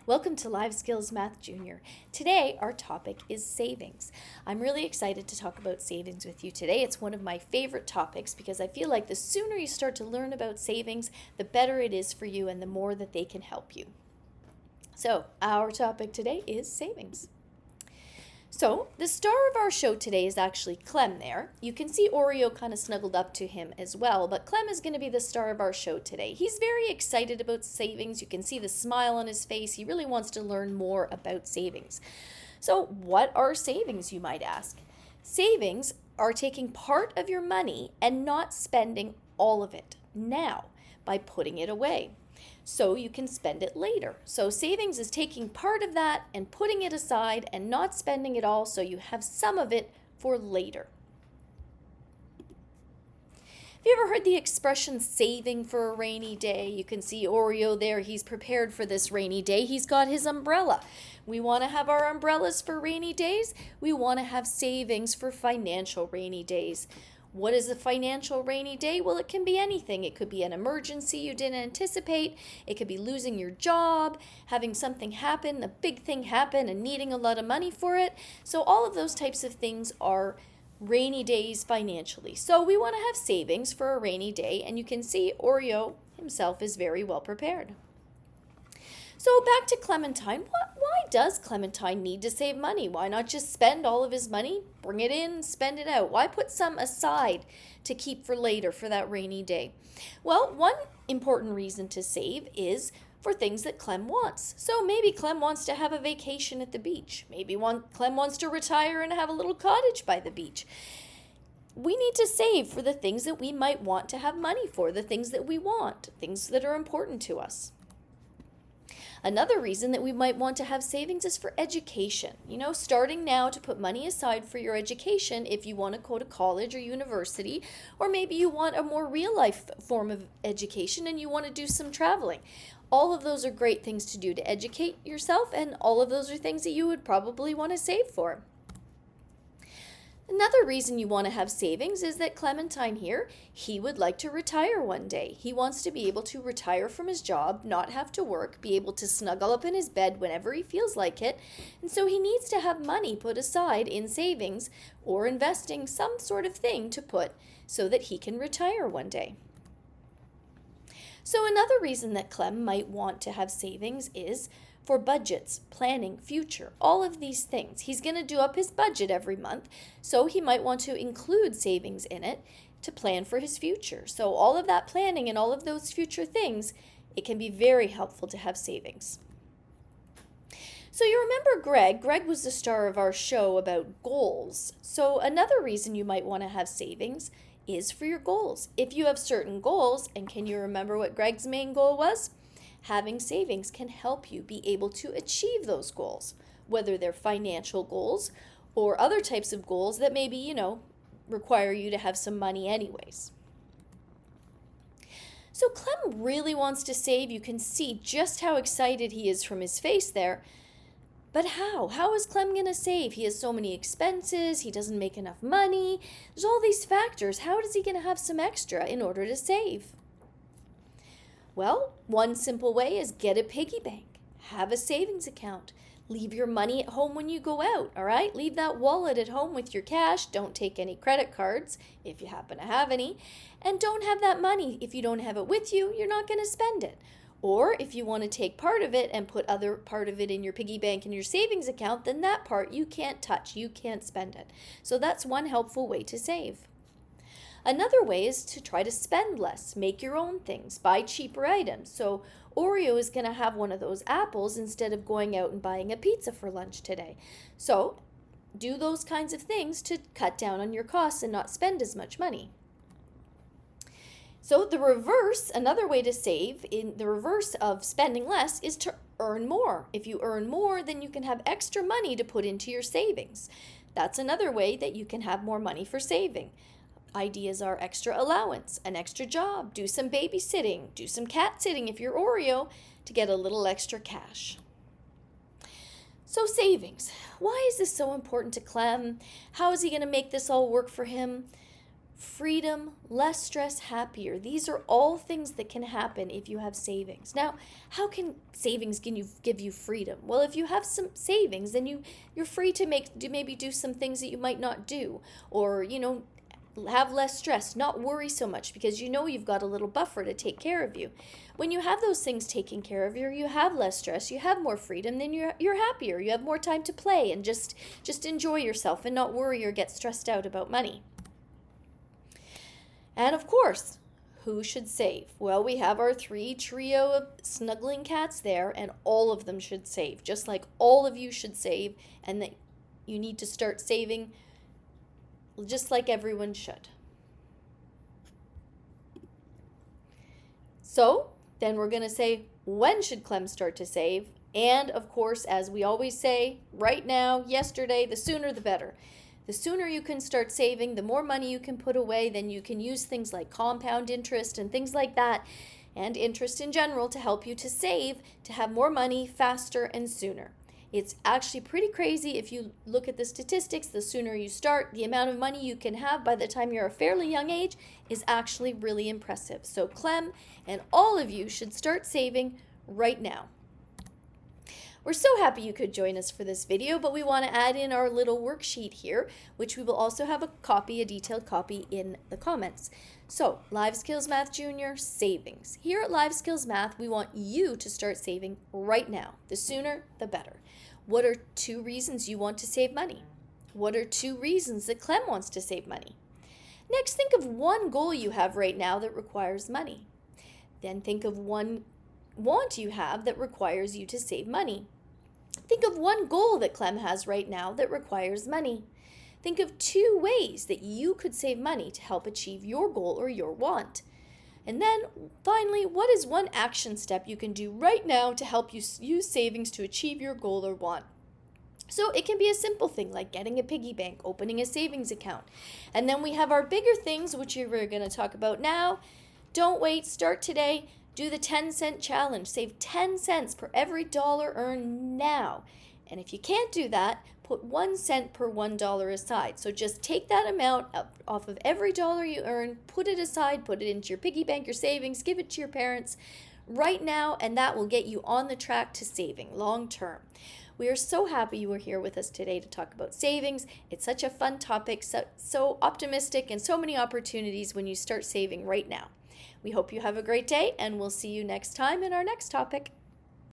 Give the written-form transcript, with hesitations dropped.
Welcome to Live Skills Math Junior. Today, our topic is savings. I'm really excited to talk about savings with you today. It's one of my favorite topics because I feel like the sooner you start to learn about savings, the better it is for you and the more that they can help you. So, our topic today is savings. So, the star of our show today is actually Clem there. You can see Oreo kind of snuggled up to him as well, but Clem is going to be the star of our show today. He's very excited about savings. You can see the smile on his face. He really wants to learn more about savings. So, what are savings, you might ask? Savings are taking part of your money and not spending all of it now by putting it away, so you can spend it later. So savings is taking part of that and putting it aside and not spending it all so you have some of it for later. Have you ever heard the expression saving for a rainy day? You can see Oreo there. He's prepared for this rainy day. He's got his umbrella. We want to have our umbrellas for rainy days. We want to have savings for financial rainy days. What is a financial rainy day? Well, it can be anything. It could be an emergency you didn't anticipate. It could be losing your job, having something happen, a big thing happen, and needing a lot of money for it. So all of those types of things are rainy days financially. So we want to have savings for a rainy day, and you can see Oreo himself is very well prepared. So back to Clementine. Why does Clementine need to save money? Why not just spend all of his money, bring it in, spend it out? Why put some aside to keep for later for that rainy day? Well, one important reason to save is for things that Clem wants. So maybe Clem wants to have a vacation at the beach. Maybe Clem wants to retire and have a little cottage by the beach. We need to save for the things that we might want to have money for, the things that we want, things that are important to us. Another reason that we might want to have savings is for education. Starting now to put money aside for your education if you want to go to college or university, or maybe you want a more real life form of education and you want to do some traveling. All of those are great things to do to educate yourself, and all of those are things that you would probably want to save for. Another reason you want to have savings is that Clementine here, he would like to retire one day. He wants to be able to retire from his job, not have to work, be able to snuggle up in his bed whenever he feels like it. And so he needs to have money put aside in savings or investing, some sort of thing to put so that he can retire one day. So another reason that Clem might want to have savings is for budgets, planning, future, all of these things. He's going to do up his budget every month, so he might want to include savings in it to plan for his future. So all of that planning and all of those future things, it can be very helpful to have savings. So you remember Greg. Greg was the star of our show about goals. So another reason you might want to have savings is for your goals. If you have certain goals, and can you remember what Greg's main goal was? Having savings can help you be able to achieve those goals, whether they're financial goals or other types of goals that maybe, require you to have some money anyways. So Clem really wants to save. You can see just how excited he is from his face there. But how? How is Clem going to save? He has so many expenses. He doesn't make enough money. There's all these factors. How is he going to have some extra in order to save? Well, one simple way is get a piggy bank. Have a savings account. Leave your money at home when you go out, all right? Leave that wallet at home with your cash. Don't take any credit cards if you happen to have any. And don't have that money. If you don't have it with you, you're not going to spend it. Or if you want to take part of it and put other part of it in your piggy bank and your savings account, then that part you can't touch. You can't spend it. So that's one helpful way to save. Another way is to try to spend less, make your own things, buy cheaper items. So Oreo is going to have one of those apples instead of going out and buying a pizza for lunch today. So do those kinds of things to cut down on your costs and not spend as much money. So the reverse, another way to save, in the reverse of spending less, is to earn more. If you earn more, then you can have extra money to put into your savings. That's another way that you can have more money for saving. Ideas are extra allowance, an extra job, do some babysitting, do some cat sitting if you're Oreo to get a little extra cash. So savings. Why is this so important to Clem? How is he going to make this all work for him? freedom, less stress, happier. These are all things that can happen if you have savings. Now, how can savings give you freedom? Well, if you have some savings, then you're free to maybe do some things that you might not do, or have less stress, not worry so much because you've got a little buffer to take care of you. When you have those things taken care of, you have less stress, you have more freedom, then you're happier. You have more time to play and just enjoy yourself and not worry or get stressed out about money. And of course, who should save? Well, we have our trio of snuggling cats there, and all of them should save, just like all of you should save, and that you need to start saving just like everyone should. So then we're going to say, when should Clem start to save? And of course, as we always say, right now, yesterday, the sooner the better. The sooner you can start saving, the more money you can put away, then you can use things like compound interest and things like that, and interest in general to help you to save, to have more money faster and sooner. It's actually pretty crazy if you look at the statistics. The sooner you start, the amount of money you can have by the time you're a fairly young age is actually really impressive. So Clem and all of you should start saving right now. We're so happy you could join us for this video, but we want to add in our little worksheet here, which we will also have a detailed copy in the comments. So, Live Skills Math Junior, savings. Here at Live Skills Math, we want you to start saving right now. The sooner, the better. What are 2 reasons you want to save money? What are 2 reasons that Clem wants to save money? Next, think of 1 goal you have right now that requires money. Then think of 1 want you have that requires you to save money. Think of 1 goal that Clem has right now that requires money. Think of 2 ways that you could save money to help achieve your goal or your want. And then finally, what is 1 action step you can do right now to help you use savings to achieve your goal or want? So it can be a simple thing like getting a piggy bank, opening a savings account. And then we have our bigger things, which we're going to talk about now. Don't wait, start today. Do the 10-cent challenge. Save 10 cents per every dollar earned now. And if you can't do that, put 1 cent per $1 aside. So just take that amount off of every dollar you earn, put it aside, put it into your piggy bank, your savings, give it to your parents right now, and that will get you on the track to saving long term. We are so happy you were here with us today to talk about savings. It's such a fun topic, so optimistic, and so many opportunities when you start saving right now. We hope you have a great day, and we'll see you next time in our next topic.